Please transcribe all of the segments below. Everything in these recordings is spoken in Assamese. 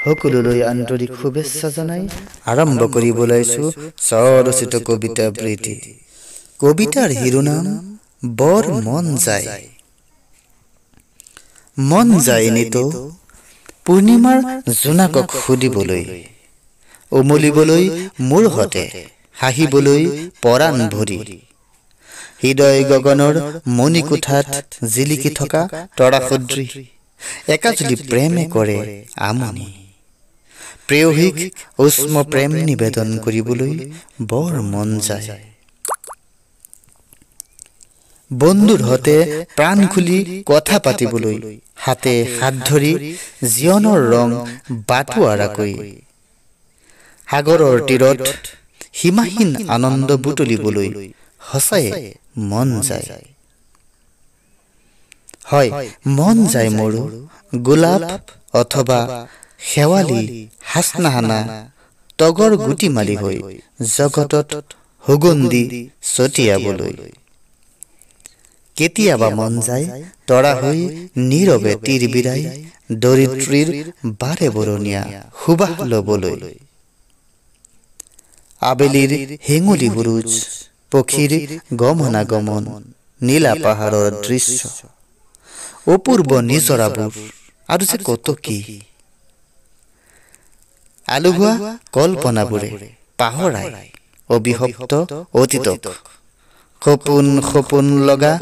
সকলোলৈ আন্তৰিক শুভেচ্ছা জনাই আৰম্ভ কৰিব লৈছো স্বৰচিত কবিতা আবৃত্তি। কবিতাৰ শিৰোনাম বৰ মন যায়। মন যায় নিতো পূৰ্ণিমাৰ জোনাকক সুধিবলৈ, উমলিবলৈ মোৰ হতে হাঁহিবলৈ পৰাণ ভৰি, হৃদয় গগনৰ মণিকোঠাত জিলিকি থকা তৰা সদৃ একাজলি প্ৰেমে কৰে আমনি। প্ৰেয়সীক উষ্ম প্ৰেম নিবেদন কৰিবলৈ বৰ মন যায়। বন্ধুৰ হতে প্ৰাণ খুলি কথা পাতিবলৈ, হাতে হাত ধৰি জীৱনৰ ৰং বাটোৱাৰাকৈ, সাগৰৰ তীৰত সীমাহীন আনন্দ বুটলিবলৈ সঁচায়ে মন যায়। হয়, মন যায় মোৰো গোলাপ অথবা শেৱালি হাচনাহানা তগৰ গুটিমালি হৈ জগতত সুগন্ধি ছটিয়াবলৈ। কেতিয়াবা মন যায় তৰা হৈ নীৰৱে তীৰ বিৰাই দৰিদ্ৰীৰ বাৰে বৰণীয়া সুবাস লবলৈ। আবেলিৰ হেঙুলি বুৰুজ, পক্ষীৰ গমনাগমন, নীলা পাহাৰৰ দৃশ্য, অপূৰ্ব নিজৰাবোৰ আৰু যে কত কি। আলুগুৱা কল্পনাবোৰে পাহৰাই অবিভক্ত অতীতক, সপোন সপোন লগা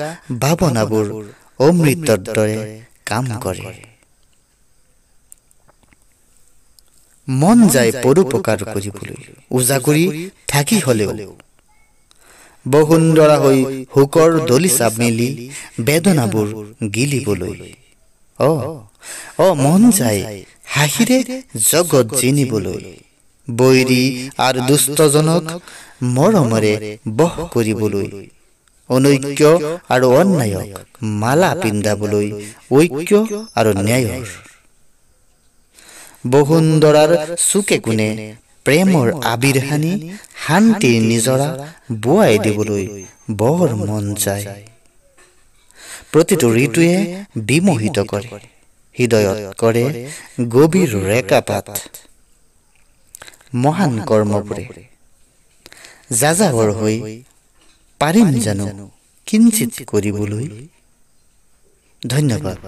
ভাৱনাবোৰ অমৃতৰ দৰে কাম কৰে। মন যায় পৰোপকাৰ কৰিবলৈ উজাগৰি থাকি হলেও, বসুন্ধৰা হৈ শোকৰ দলিচা মেলি বেদনাবোৰ গিলিবলৈ। মন যায় হাঁহিৰে জগত জিনিবলৈ, বৈৰী আৰু দুষ্টজনক মৰমৰে বশ কৰিবলৈ, অনৈক্য আৰু অন্যায়ক মালা পিন্ধাবলৈ ঐক্য আৰু ন্যায়ৰ। বসুন্ধৰাৰ চুকে কোণে প্ৰেমৰ আবিৰ সানি শান্তিৰ নিজৰা বোৱাই দিবলৈ বৰ মন যায়। প্ৰতিটো ঋতুৱে বিমোহিত কৰে, হৃদয়ত কৰে গভীৰ ৰেখাপাত। মহান কৰ্মবোৰে যাযাবৰ হৈ পাৰিম জানো কিঞ্চিত কৰিবলৈ। ধন্যবাদ।